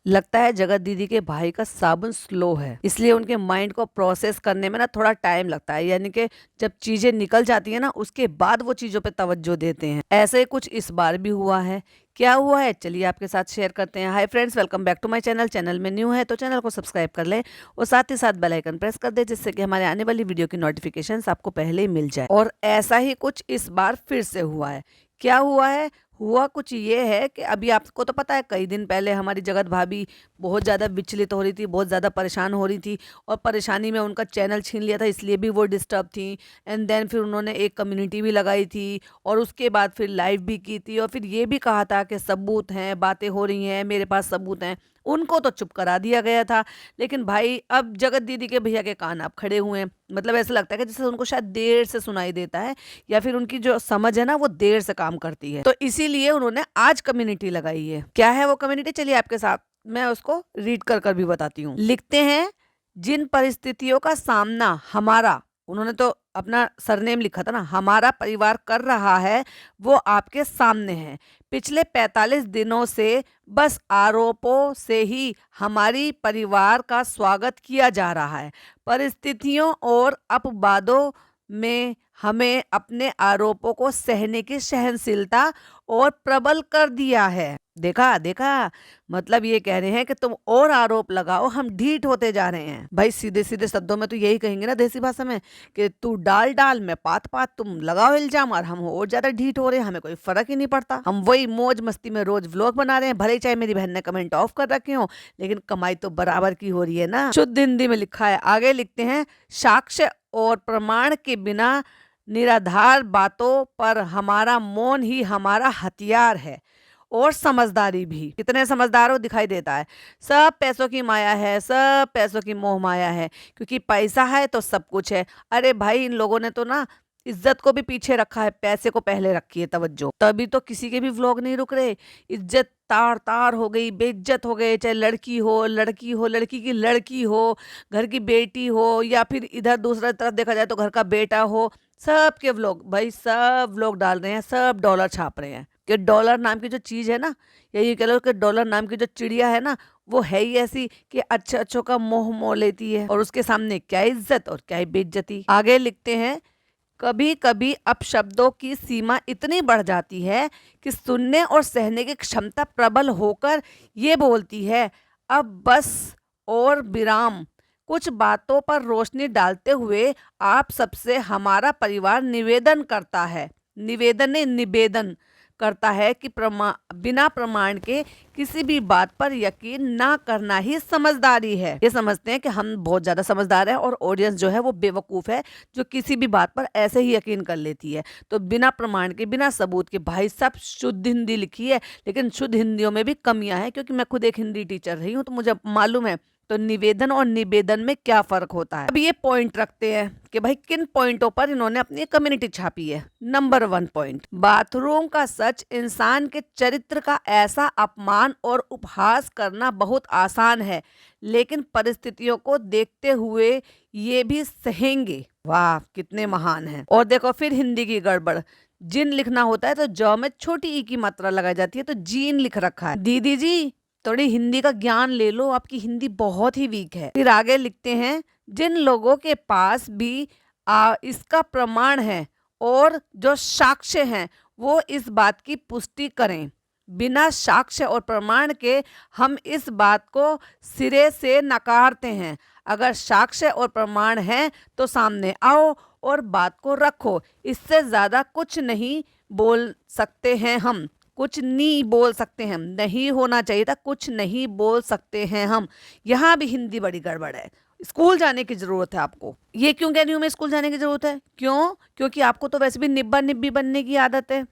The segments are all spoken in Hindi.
लगता है जगत दीदी के भाई का साबुन स्लो है, इसलिए उनके माइंड को प्रोसेस करने में ना थोड़ा टाइम लगता है। यानी कि जब चीजें निकल जाती है ना, उसके बाद वो चीजों पे तवज्जो देते हैं। ऐसे ही कुछ इस बार भी हुआ है। क्या हुआ है चलिए आपके साथ शेयर करते हैं। Hi friends, welcome back to my channel. Channel में न्यू है तो चैनल को सब्सक्राइब कर लें और साथ ही साथ बेल आइकन प्रेस कर दे, जिससे कि हमारे आने वाली वीडियो की नोटिफिकेशन आपको पहले ही मिल जाए। और ऐसा ही कुछ इस बार फिर से हुआ है। क्या हुआ है? हुआ कुछ ये है कि अभी आपको तो पता है, कई दिन पहले हमारी जगत भाभी बहुत ज़्यादा विचलित हो रही थी, बहुत ज़्यादा परेशान हो रही थी और परेशानी में उनका चैनल छीन लिया था, इसलिए भी वो डिस्टर्ब थी। एंड देन फिर उन्होंने एक कम्युनिटी भी लगाई थी और उसके बाद फिर लाइव भी की थी और फिर ये भी कहा था कि सबूत हैं, बातें हो रही हैं, मेरे पास सबूत हैं। उनको तो चुप करा दिया गया था। लेकिन भाई अब जगत दीदी के भैया के कान अब खड़े हुए हैं। मतलब ऐसा लगता है कि जैसे उनको शायद देर से सुनाई देता है या फिर उनकी जो समझ है ना वो देर से काम करती है। तो इसीलिए उन्होंने आज कम्युनिटी लगाई है। क्या है वो कम्युनिटी, चलिए आपके साथ मैं उसको रीड कर भी बताती हूँ। लिखते हैं, जिन परिस्थितियों का सामना हमारा, उन्होंने तो अपना सरनेम लिखा था ना, हमारा परिवार कर रहा है वो आपके सामने है। पिछले 45 दिनों से बस आरोपों से ही हमारी परिवार का स्वागत किया जा रहा है। परिस्थितियों और अपवादों में हमें अपने आरोपों को सहने की सहनशीलता और प्रबल कर दिया है। देखा देखा, मतलब ये कह रहे हैं कि तुम और आरोप लगाओ, हम ढीठ होते जा रहे हैं। भाई सीधे सीधे शब्दों में तो यही कहेंगे ना देसी भाषा में कि तू डाल डाल मैं पात पात, तुम लगाओ इल्जाम और हम और ज्यादा ढीठ हो रहे हैं, हमें कोई फर्क ही नहीं पड़ता। हम वही मौज मस्ती में रोज व्लॉग बना रहे हैं, भले ही चाहे मेरी बहन ने कमेंट ऑफ कर रखे हो, लेकिन कमाई तो बराबर की हो रही है ना। शुद्ध हिंदी में लिखा है। आगे लिखते हैं, साक्ष्य और प्रमाण के बिना निराधार बातों पर हमारा मौन ही हमारा हथियार है और समझदारी भी। कितने समझदार हो दिखाई देता है। सब पैसों की माया है, सब पैसों की मोह माया है, क्योंकि पैसा है तो सब कुछ है। अरे भाई इन लोगों ने तो ना इज्जत को भी पीछे रखा है, पैसे को पहले रखी है तवज्जो, तभी तो किसी के भी व्लॉग नहीं रुक रहे। इज्जत तार तार हो गई, बेइज्जत हो गए, चाहे लड़की हो, लड़की हो, लड़की की लड़की हो, घर की बेटी हो, या फिर इधर दूसरा तरफ देखा जाए तो घर का बेटा हो। सब के व्लॉग भाई, सब व्लॉग डाल रहे हैं, सब डॉलर छाप रहे हैं। कि डॉलर नाम की जो चीज है ना, या ये कह लो कि डॉलर नाम की जो चिड़िया है ना, वो है ही ऐसी कि अच्छे अच्छों का मोह मोह लेती है और उसके सामने क्या इज्जत और क्या बेइज्जती। आगे लिखते हैं, कभी कभी अपशब्दों की सीमा इतनी बढ़ जाती है कि सुनने और सहने की क्षमता प्रबल होकर ये बोलती है, अब बस और विराम। कुछ बातों पर रोशनी डालते हुए आप सबसे हमारा परिवार निवेदन करता है, निवेदन नहीं निवेदन करता है कि बिना प्रमाण के किसी भी बात पर यकीन ना करना ही समझदारी है। ये समझते हैं कि हम बहुत ज्यादा समझदार है और ऑडियंस जो है वो बेवकूफ है, जो किसी भी बात पर ऐसे ही यकीन कर लेती है। तो बिना प्रमाण के, बिना सबूत के, भाई साहब शुद्ध हिंदी लिखी है, लेकिन शुद्ध हिंदियों में भी कमियां हैं, क्योंकि मैं खुद एक हिंदी टीचर रही हूँ तो मुझे मालूम है। तो निवेदन और निवेदन में क्या फर्क होता है। अब ये पॉइंट रखते हैं कि भाई किन पॉइंटों पर इन्होंने अपनी कम्युनिटी छापी है। नंबर 1 पॉइंट, बाथरूम का सच, इंसान के चरित्र का ऐसा अपमान और उपहास करना बहुत आसान है, लेकिन परिस्थितियों को देखते हुए ये भी सहेंगे। वाह कितने महान हैं। और देखो फिर हिंदी की गड़बड़, जिन लिखना होता है तो ज में छोटी ई की मात्रा लगाई जाती है, तो जीन लिख रखा है। दीदी जी थोड़ी हिंदी का ज्ञान ले लो, आपकी हिंदी बहुत ही वीक है। फिर आगे लिखते हैं, जिन लोगों के पास भी इसका प्रमाण है और जो साक्ष्य हैं वो इस बात की पुष्टि करें। बिना साक्ष्य और प्रमाण के हम इस बात को सिरे से नकारते हैं। अगर साक्ष्य और प्रमाण हैं तो सामने आओ और बात को रखो। इससे ज्यादा कुछ नहीं बोल सकते हैं हम, कुछ नहीं बोल सकते हैं। नहीं होना चाहिए था, कुछ नहीं बोल सकते हैं हम। यहाँ भी हिंदी बड़ी गड़बड़ है। स्कूल जाने की जरूरत है आपको। ये क्यों कह रही हूँ मैं, स्कूल जाने की जरूरत है क्यों? क्योंकि आपको तो वैसे भी निब्बा निब्बी बनने की आदत है।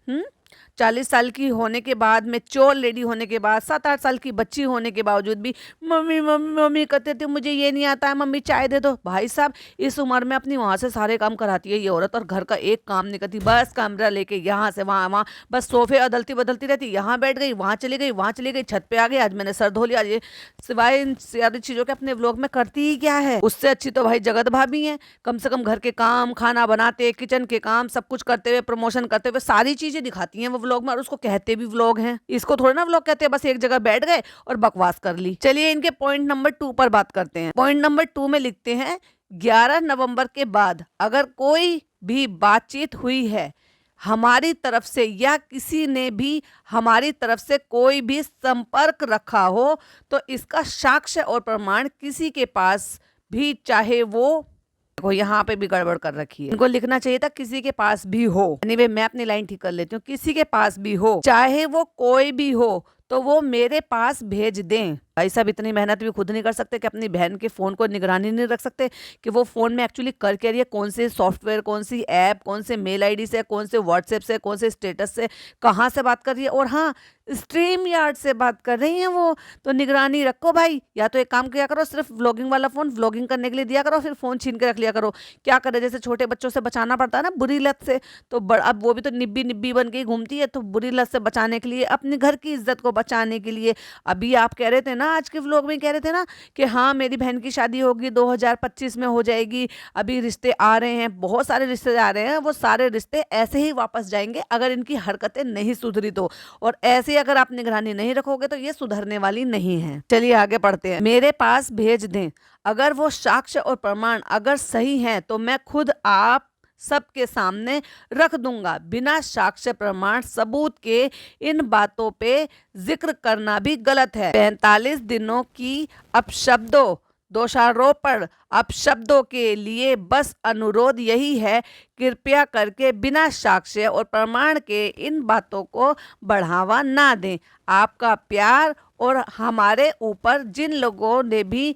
40 साल की होने के बाद, मैच्योर लेडी होने के बाद, 7-8 साल की बच्ची होने के बावजूद भी मम्मी मम्मी मम्मी कहते थे, मुझे ये नहीं आता है, मम्मी चाय दे दो। भाई साहब इस उम्र में अपनी वहां से सारे काम कराती है ये औरत और घर का एक काम नहीं करती। बस कैमरा लेके यहाँ से वहां, वहां बस सोफे अदलती बदलती रहती, यहाँ बैठ गई, वहां चली गई, वहां चली गई, छत पे आ गई, आज मैंने सर धो लिया। ये सिवाय इन सारी चीजों के अपने व्लॉग में करती ही क्या है? उससे अच्छी तो भाई जगत भाभी है। कम से कम घर के काम, खाना बनाते, किचन के काम सब कुछ करते हुए, प्रमोशन करते हुए सारी चीजें दिखाती हैं वो व्लॉग में और उसको कहते भी व्लॉग हैं। इसको थोड़ा ना व्लॉग कहते हैं, बस एक जगह बैठ गए और बकवास कर ली। चलिए इनके पॉइंट नंबर 2 पर बात करते हैं। पॉइंट नंबर 2 में लिखते हैं 11 नवंबर के बाद अगर कोई भी बातचीत हुई है हमारी तरफ से या किसी ने भी हमारी तरफ से कोई भी संपर्क रखा हो तो इसका साक्ष्य और प्रमाण किसी के पास भी, चाहे वो देखो यहाँ पे भी गड़बड़ कर रखी है, इनको लिखना चाहिए था किसी के पास भी हो। एनीवे मैं अपनी लाइन ठीक कर लेती हूँ। किसी के पास भी हो, चाहे वो कोई भी हो, तो वो मेरे पास भेज दें। भाई साहब इतनी मेहनत भी खुद नहीं कर सकते कि अपनी बहन के फोन को निगरानी नहीं रख सकते कि वो फोन में एक्चुअली कर क्या रही है, कौन से सॉफ्टवेयर, कौन सी ऐप, कौन से मेल आईडी से, कौन से व्हाट्सएप से, कौन से स्टेटस से, कहाँ से बात कर रही है। और हाँ, स्ट्रीम यार्ड से बात कर रही हैं वो, तो निगरानी रखो भाई। या तो एक काम किया करो, सिर्फ व्लॉगिंग वाला फोन व्लॉगिंग करने के लिए दिया करो, फिर फोन छीन के रख लिया करो। क्या करे, जैसे छोटे बच्चों से बचाना पड़ता है ना बुरी लत से, तो अब वो भी तो निब्बी निब्बी बन के ही घूमती है। तो बुरी लत से बचाने के लिए, अपने घर की इज्जत को बचाने के लिए, अभी आप कह रहे थे ना, आज के व्लॉग में कह रहे थे ना कि हाँ मेरी बहन की शादी होगी 2025 में हो जाएगी, अभी रिश्ते आ रहे हैं, बहुत सारे रिश्ते आ रहे हैं, वो सारे रिश्ते ऐसे ही वापस जाएंगे अगर इनकी हरकतें नहीं सुधरी तो। और ऐसे अगर आप निगरानी नहीं रखोगे तो ये सुधरने वाली नहीं है। चलिए आगे पढ़ते हैं। मेरे पास भेज दें, अगर वो साक्ष्य और प्रमाण अगर सही हैं तो मैं खुद आप सबके सामने रख दूंगा। बिना साक्ष्य प्रमाण सबूत के इन बातों पे जिक्र करना भी गलत है। 45 दिनों की अपशब्दों, दोषारोपण, अपशब्दों के लिए बस अनुरोध यही है, कृपया करके बिना साक्ष्य और प्रमाण के इन बातों को बढ़ावा ना दें। आपका प्यार और हमारे ऊपर जिन लोगों ने भी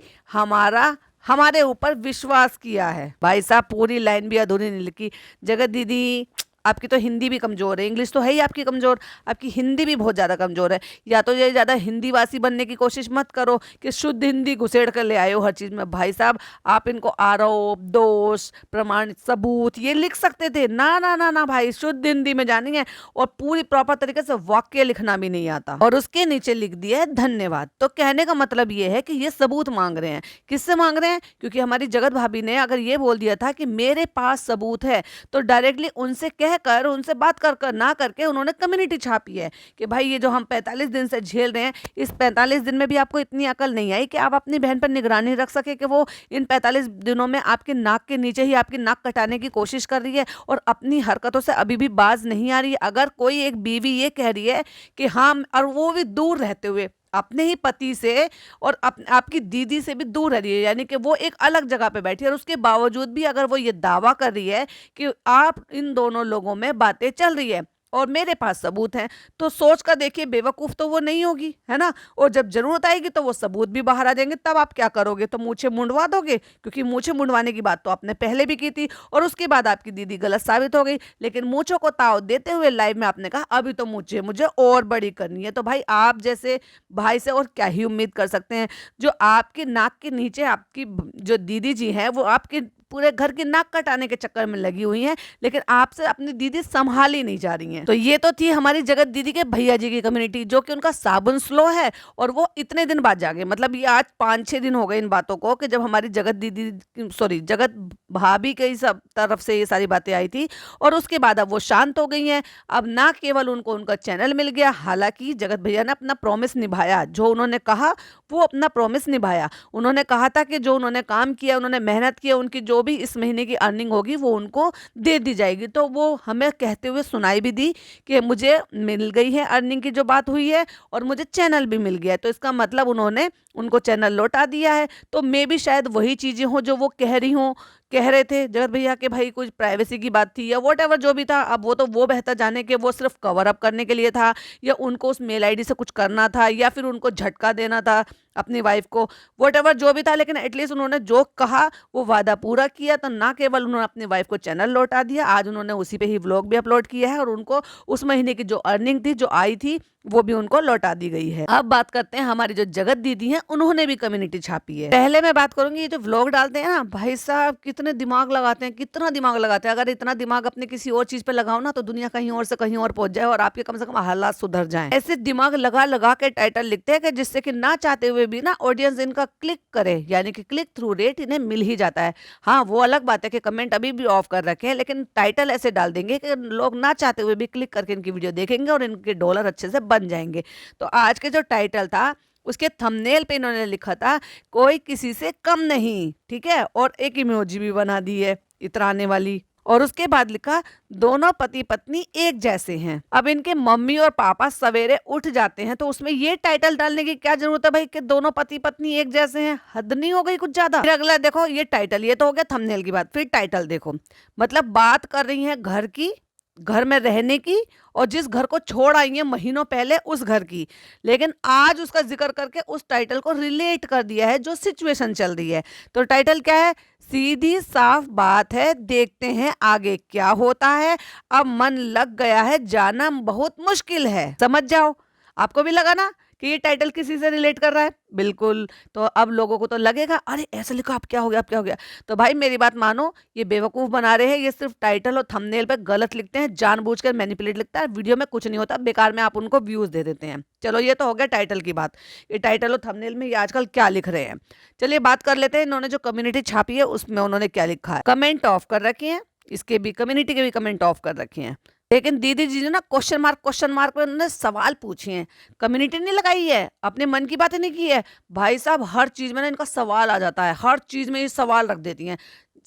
हमारे ऊपर विश्वास किया है। भाई साहब पूरी लाइन भी अधूरी नहीं लिखी। जगत दीदी आपकी तो हिंदी भी कमज़ोर है, इंग्लिश तो है ही आपकी कमज़ोर, आपकी हिंदी भी बहुत ज़्यादा कमज़ोर है। या तो ये ज़्यादा हिंदी वासी बनने की कोशिश मत करो कि शुद्ध हिंदी घुसेड़ कर ले आए हो हर चीज़ में। भाई साहब आप इनको आरोप, दोष, प्रमाण, सबूत ये लिख सकते थे ना। ना ना ना भाई, शुद्ध हिंदी में जानी है और पूरी प्रॉपर तरीके से वाक्य लिखना भी नहीं आता। और उसके नीचे लिख दिया है धन्यवाद। तो कहने का मतलब ये है कि ये सबूत मांग रहे हैं। किससे मांग रहे हैं? क्योंकि हमारी जगत भाभी ने अगर ये बोल दिया था कि मेरे पास सबूत है, तो डायरेक्टली उनसे कर उनसे बात कर ना करके उन्होंने कम्युनिटी छापी है कि भाई ये जो हम 45 दिन से झेल रहे हैं, इस 45 दिन में भी आपको इतनी अकल नहीं आई कि आप अपनी बहन पर निगरानी रख सके कि वो इन 45 दिनों में आपके नाक के नीचे ही आपकी नाक कटाने की कोशिश कर रही है और अपनी हरकतों से अभी भी बाज नहीं आ रही है। अगर कोई एक बीवी ये कह रही है कि हाँ, और वो भी दूर रहते हुए अपने ही पति से और आपकी दीदी से भी दूर रह रही है, यानी कि वो एक अलग जगह पे बैठी है, और उसके बावजूद भी अगर वो ये दावा कर रही है कि आप इन दोनों लोगों में बातें चल रही है और मेरे पास सबूत हैं, तो सोच कर देखिए बेवकूफ़ तो वो नहीं होगी, है ना। और जब जरूरत आएगी तो वो सबूत भी बाहर आ जाएंगे, तब आप क्या करोगे? तो मूछें मुंडवा दोगे, क्योंकि मूछें मुंडवाने की बात तो आपने पहले भी की थी और उसके बाद आपकी दीदी गलत साबित हो गई। लेकिन मूछों को ताव देते हुए लाइव में आपने कहा अभी तो मूछें मुझे और बड़ी करनी है। तो भाई आप जैसे भाई से और क्या ही उम्मीद कर सकते हैं? जो आपकी नाक के नीचे आपकी जो दीदी जी हैं वो आपके पूरे घर की नाक कटाने के चक्कर में लगी हुई हैं, लेकिन आपसे अपनी दीदी संभाली नहीं जा रही हैं। तो ये तो थी हमारी जगत दीदी के भैया जी की कम्युनिटी, जो कि उनका साबुन स्लो है और वो इतने दिन बाद जागे। मतलब ये आज 5-6 दिन हो गए इन बातों को कि जब हमारी जगत भाभी के सब तरफ से ये सारी बातें आई थी और उसके बाद अब वो शांत हो गई हैं। अब ना केवल उनको उनका चैनल मिल गया, हालांकि जगत भैया ने अपना प्रॉमिस निभाया, जो उन्होंने कहा वो अपना प्रॉमिस निभाया। उन्होंने कहा था कि जो उन्होंने काम किया, उन्होंने मेहनत की, उनकी जो भी इस महीने की अर्निंग होगी वो उनको दे दी जाएगी। तो वो हमें कहते हुए सुनाई भी दी कि मुझे मिल गई है अर्निंग की जो बात हुई है और मुझे चैनल भी मिल गया है। तो इसका मतलब उन्होंने उनको चैनल लौटा दिया है। तो मे भी शायद वही चीज़ें हों जो वो कह रहे थे जगत भैया के, भाई कुछ प्राइवेसी की बात थी या व्हाटएवर जो भी था। अब वो तो वो बेहतर जाने के वो सिर्फ कवर अप करने के लिए था, या उनको उस मेल आईडी से कुछ करना था, या फिर उनको झटका देना था अपनी वाइफ को, व्हाटएवर जो भी था। लेकिन एटलीस्ट उन्होंने जो कहा वो वादा पूरा किया। तो ना केवल उन्होंने अपनी वाइफ को चैनल लौटा दिया, आज उन्होंने उसी पे ही व्लॉग भी अपलोड किया है और उनको उस महीने की जो अर्निंग थी जो आई थी वो भी उनको लौटा दी गई है। अब बात करते हैं हमारी जो जगत दीदी हैं, उन्होंने भी कम्युनिटी छापी है। पहले मैं बात करूंगी ये जो व्लॉग डालते हैं ना, भाई साहब कितने कितने दिमाग लगाते हैं, कितना दिमाग लगाते हैं। अगर इतना दिमाग अपने किसी और चीज पे लगाओ ना तो दुनिया कहीं और से कहीं और पहुंच जाए और आपके कम से कम हालात सुधर जाएं। ऐसे दिमाग लगा लगा के टाइटल लिखते हैं कि जिससे कि ना चाहते हुए भी ना ऑडियंस इनका क्लिक करे, यानी कि क्लिक थ्रू रेट इन्हें मिल ही जाता है। हाँ, वो अलग बात है कि कमेंट अभी भी ऑफ कर रखे हैं, लेकिन टाइटल ऐसे डाल देंगे कि लोग ना चाहते हुए भी क्लिक करके इनकी वीडियो देखेंगे और इनके डॉलर अच्छे से बन जाएंगे। तो आज के जो टाइटल था उसके थंबनेल पे इन्होंने लिखा था कोई किसी से कम नहीं, ठीक है, और एक इमोजी भी बना दी है इतराने वाली, और उसके बाद लिखा दोनों पति पत्नी एक जैसे हैं। अब इनके मम्मी और पापा सवेरे उठ जाते हैं तो उसमें ये टाइटल डालने की क्या जरूरत है भाई कि दोनों पति पत्नी एक जैसे हैं? हद नहीं हो गई कुछ ज्यादा? फिर अगला देखो, ये टाइटल, ये तो हो गया थंबनेल की बात। फिर टाइटल देखो, मतलब बात कर रही है घर की, घर में रहने की, और जिस घर को छोड़ आई है महीनों पहले उस घर की, लेकिन आज उसका जिक्र करके उस टाइटल को रिलेट कर दिया है जो सिचुएशन चल रही है। तो टाइटल क्या है? सीधी साफ बात है, देखते हैं आगे क्या होता है, अब मन लग गया है, जाना बहुत मुश्किल है। समझ जाओ, आपको भी लगा ना कि ये टाइटल किसी से रिलेट कर रहा है? बिल्कुल। तो अब लोगों को तो लगेगा अरे ऐसे लिखा, अब क्या हो गया, अब क्या हो गया? तो भाई मेरी बात मानो, ये बेवकूफ बना रहे हैं, ये सिर्फ टाइटल और थंबनेल पे गलत लिखते हैं, जानबूझकर मैनिपुलेट लिखता है, वीडियो में कुछ नहीं होता, बेकार में आप उनको व्यूज दे देते हैं। चलो ये तो हो गया टाइटल की बात। ये टाइटल और थंबनेल में ये आजकल क्या लिख रहे हैं, चलिए बात कर लेते हैं। इन्होंने जो कम्युनिटी छापी है उसमें उन्होंने क्या लिखा है। कमेंट ऑफ कर रखे हैं, इसके भी कम्युनिटी के भी कमेंट ऑफ कर रखे हैं, लेकिन दीदी जी ने ना क्वेश्चन मार्क पे उन्होंने सवाल पूछे हैं। कम्युनिटी नहीं लगाई है, अपने मन की बातें नहीं की है। भाई साहब हर चीज में ना इनका सवाल आ जाता है, हर चीज में ये सवाल रख देती हैं।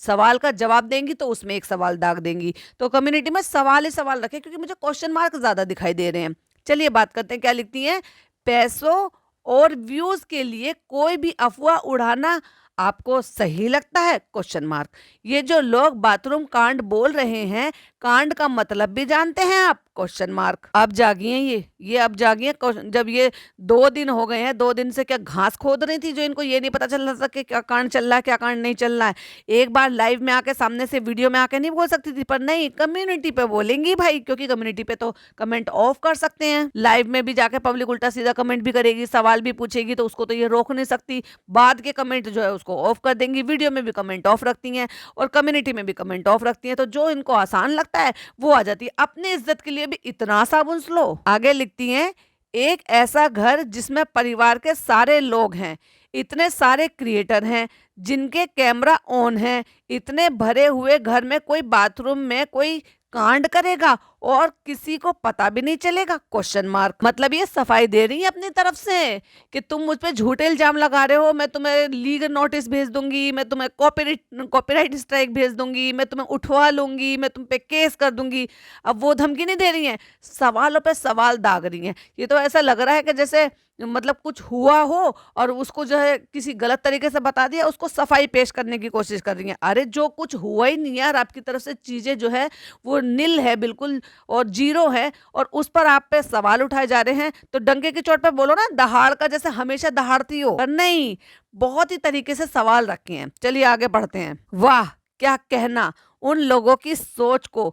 सवाल का जवाब देंगी तो उसमें एक सवाल दाग देंगी। तो कम्युनिटी में सवाल ही सवाल रखे, क्योंकि मुझे क्वेश्चन मार्क ज्यादा दिखाई दे रहे हैं। चलिए बात करते हैं क्या लिखती हैं। पैसों और व्यूज के लिए कोई भी अफवाह उड़ाना आपको सही लगता है? Question mark. ये जो लोग बाथरूम कांड बोल रहे हैं, कांड का मतलब भी जानते हैं आप? Question mark. अब जागी हैं ये अब जागी हैं। जब ये 2 दिन हो गए हैं, 2 दिन से क्या घास खोद रही थी जो इनको ये नहीं पता चल रहा था कि क्या कांड चल रहा है, क्या कांड नहीं चल रहा है? एक बार लाइव में आके सामने से वीडियो में आके नहीं बोल सकती थी, पर नहीं, कम्युनिटी पे बोलेंगी भाई, क्योंकि कम्युनिटी पे तो कमेंट ऑफ कर सकते हैं। लाइव में भी जाके पब्लिक उल्टा सीधा कमेंट भी करेगी, सवाल भी पूछेगी, तो उसको तो ये रोक नहीं सकती। बाद के कमेंट जो है उसको ऑफ कर देंगी। वीडियो में भी कमेंट ऑफ रखती हैं और कम्युनिटी में भी कमेंट ऑफ रखती हैं। तो जो इनको आसान लगता है वो आ जाती है। अपनी इज्जत के लिए भी इतना साबुन स्लो। आगे लिखती हैं, एक ऐसा घर जिसमें परिवार के सारे लोग हैं, इतने सारे क्रिएटर हैं जिनके कैमरा ऑन है, इतने भरे हुए घर में कोई बाथरूम में कोई कांड करेगा और किसी को पता भी नहीं चलेगा? Question mark. मतलब ये सफाई दे रही है अपनी तरफ से कि तुम मुझ पे झूठे इल्जाम लगा रहे हो, मैं तुम्हें लीगल नोटिस भेज दूंगी, मैं तुम्हें कॉपीराइट स्ट्राइक भेज दूंगी, मैं तुम्हें उठवा लूंगी, मैं तुम पे केस कर दूंगी। अब वो धमकी नहीं दे रही हैं, सवालों पे सवाल दाग रही हैं। ये तो ऐसा लग रहा है कि जैसे मतलब कुछ हुआ हो और उसको जो है किसी गलत तरीके से बता दिया, उसको सफाई पेश करने की कोशिश कर रही हैं। अरे जो कुछ हुआ ही नहीं यार, आपकी तरफ से चीजें जो है वो नील है बिल्कुल और जीरो है, और उस पर आप पे सवाल उठाए जा रहे हैं। तो डंके की चोट पे बोलो ना, दहाड़ का जैसे हमेशा दहाड़ती हो, पर नहीं, बहुत ही तरीके से सवाल रखे हैं। चलिए आगे बढ़ते हैं। वाह क्या कहना उन लोगों की सोच को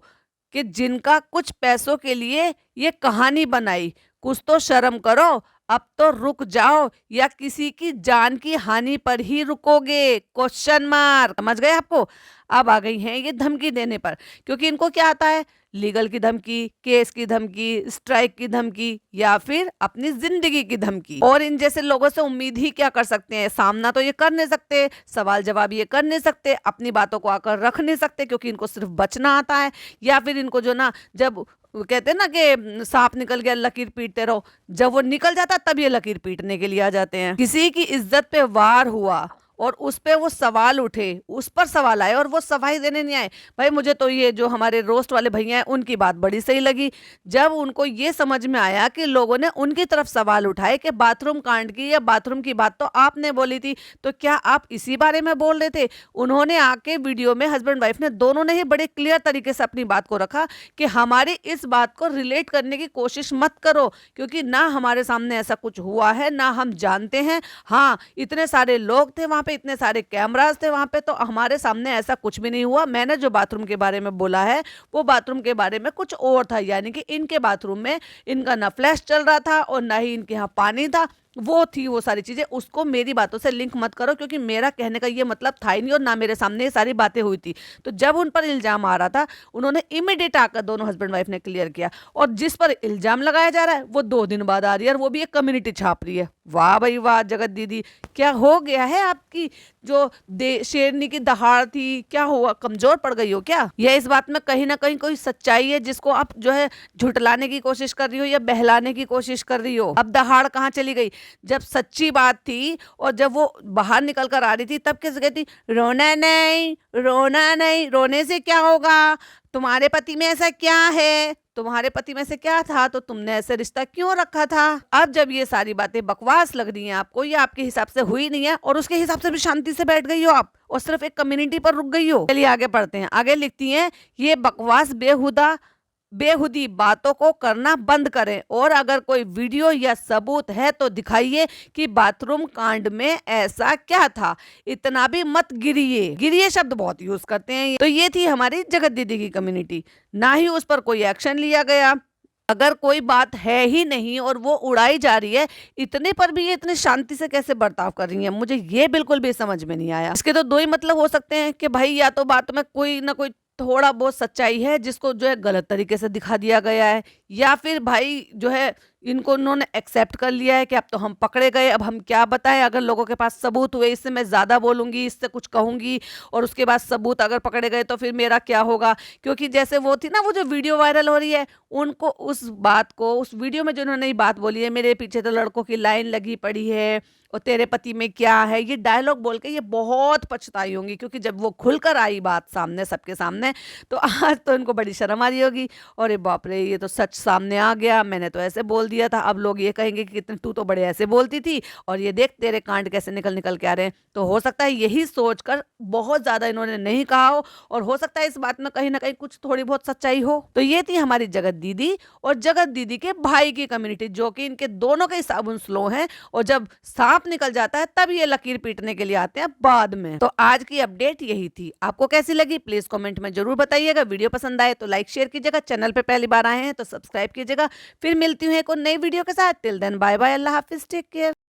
कि जिनका कुछ पैसों के लिए ये कहानी बनाई। कुछ तो शर्म करो, अब तो रुक जाओ या किसी की जान की हानि पर ही रुकोगे? Question mark. समझ गए आपको? अब आ गई हैं ये धमकी देने पर, क्योंकि इनको क्या आता है? लीगल की धमकी, केस की धमकी, स्ट्राइक की धमकी, या फिर अपनी जिंदगी की धमकी। और इन जैसे लोगों से उम्मीद ही क्या कर सकते हैं? सामना तो ये कर नहीं सकते, सवाल जवाब ये कर नहीं सकते, अपनी बातों को आकर रख नहीं सकते, क्योंकि इनको सिर्फ बचना आता है। या फिर इनको जो ना, जब वो कहते हैं ना कि सांप निकल गया लकीर पीटते रहो, जब वो निकल जाता तब ये लकीर पीटने के लिए आ जाते हैं। किसी की इज्जत पे वार हुआ और उस पे वो सवाल उठे, उस पर सवाल आए और वो सफाई देने नहीं आए। भाई मुझे तो ये जो हमारे रोस्ट वाले भैया हैं उनकी बात बड़ी सही लगी, जब उनको ये समझ में आया कि लोगों ने उनकी तरफ सवाल उठाए कि बाथरूम कांड की या बाथरूम की बात तो आपने बोली थी, तो क्या आप इसी बारे में बोल रहे थे? उन्होंने आके वीडियो में हस्बैंड वाइफ ने दोनों ने ही बड़े क्लियर तरीके से अपनी बात को रखा कि हमारी इस बात को रिलेट करने की कोशिश मत करो, क्योंकि ना हमारे सामने ऐसा कुछ हुआ है, ना हम जानते हैं। हाँ, इतने सारे लोग थे वहां पे, इतने सारे कैमरास थे वहां पे, तो हमारे सामने ऐसा कुछ भी नहीं हुआ। मैंने जो बाथरूम के बारे में बोला है वो बाथरूम के बारे में कुछ और था, यानी कि इनके बाथरूम में इनका ना फ्लैश चल रहा था और ना ही इनके यहाँ पानी था। वो थी वो सारी चीजें, उसको मेरी बातों से लिंक मत करो, क्योंकि मेरा कहने का ये मतलब था ही नहीं और ना मेरे सामने ये सारी बातें हुई थी। तो जब उन पर इल्जाम आ रहा था, उन्होंने इमीडिएट आकर दोनों हस्बैंड वाइफ ने क्लियर किया, और जिस पर इल्जाम लगाया जा रहा है वो 2 दिन बाद आ रही है और वो भी एक कम्युनिटी छाप रही है। वाह भाई वाह जगत दीदी, क्या हो गया है आपकी जो शेरनी की दहाड़ थी, क्या हुआ, कमजोर पड़ गई हो क्या? या इस बात में कहीं ना कहीं कोई सच्चाई है जिसको आप जो है झुटलाने की कोशिश कर रही हो या बहलाने की कोशिश कर रही हो? अब दहाड़ कहाँ चली गई? जब सच्ची बात थी और जब वो बाहर निकल कर आ रही थी तब कैसे कहती, रोना नहीं, रोना नहीं, रोने से क्या होगा, तुम्हारे पति में ऐसा क्या है, तुम्हारे पति में से क्या था, तो तुमने ऐसे रिश्ता क्यों रखा था? अब जब ये सारी बातें बकवास लग रही हैं आपको, ये आपके हिसाब से हुई नहीं है और उसके हिसाब से भी शांति से बैठ गई हो आप और सिर्फ एक कम्युनिटी पर रुक गई हो। चलिए आगे पढ़ते हैं। आगे लिखती हैं, ये बकवास बेहुदी बातों को करना बंद करें और अगर कोई वीडियो या सबूत है तो दिखाइए कि बाथरूम कांड में ऐसा क्या था। इतना भी मत गिरिए, गिरिए शब्द बहुत यूज करते हैं। तो ये थी हमारी जगत दीदी की कम्युनिटी, ना ही उस पर कोई एक्शन लिया गया। अगर कोई बात है ही नहीं और वो उड़ाई जा रही है, इतने पर भी ये इतने शांति से कैसे बर्ताव कर रही है, मुझे ये बिल्कुल भी समझ में नहीं आया। इसके तो दो ही मतलब हो सकते हैं कि भाई या तो बात में कोई ना कोई थोड़ा बहुत सच्चाई है जिसको जो है गलत तरीके से दिखा दिया गया है, या फिर भाई जो है इनको उन्होंने एक्सेप्ट कर लिया है कि अब तो हम पकड़े गए, अब हम क्या बताएं, अगर लोगों के पास सबूत हुए, इससे मैं ज्यादा बोलूंगी, इससे कुछ कहूंगी और उसके बाद सबूत अगर पकड़े गए तो फिर मेरा क्या होगा। क्योंकि जैसे वो थी ना, वो जो वीडियो वायरल हो रही है, उनको उस बात को, उस वीडियो में जो उन्होंने ये बात बोली है, मेरे पीछे तो लड़कों की लाइन लगी पड़ी है और तेरे पति में क्या है, ये डायलॉग बोल के ये बहुत पछताई होंगी। क्योंकि जब वो खुलकर आई बात सामने सबके सामने, तो आज तो इनको बड़ी शर्म आ रही होगी, और बाप रे ये तो सच सामने आ गया, मैंने तो ऐसे बोल दिया था। अब लोग ये कहेंगे कि कितने तू तो बड़े ऐसे बोलती थी और ये देख तेरे कांड कैसे निकल निकल के आ रहे हैं। तो हो सकता है यही सोचकर बहुत ज्यादा इन्होंने नहीं कहा हो, और हो सकता है इस बात में कहीं ना कहीं कुछ थोड़ी बहुत सच्चाई हो। तो ये थी हमारी जगत दीदी और जगत दीदी के भाई की कम्युनिटी, जो कि इनके दोनों के साबुन स्लो हैं, और जब सांप निकल जाता है तब ये लकीर पीटने के लिए आते हैं बाद में। तो आज की अपडेट यही थी। आपको कैसी लगी प्लीज कमेंट में जरूर बताइएगा। वीडियो पसंद आए तो लाइक शेयर कीजिएगा, चैनल पे पहली बार आए हैं तो सब्सक्राइब कीजिएगा। फिर मिलती हूँ एक और नई वीडियो के साथ। टिल देन बाय बाय, अल्लाह हाफिज, टेक केयर।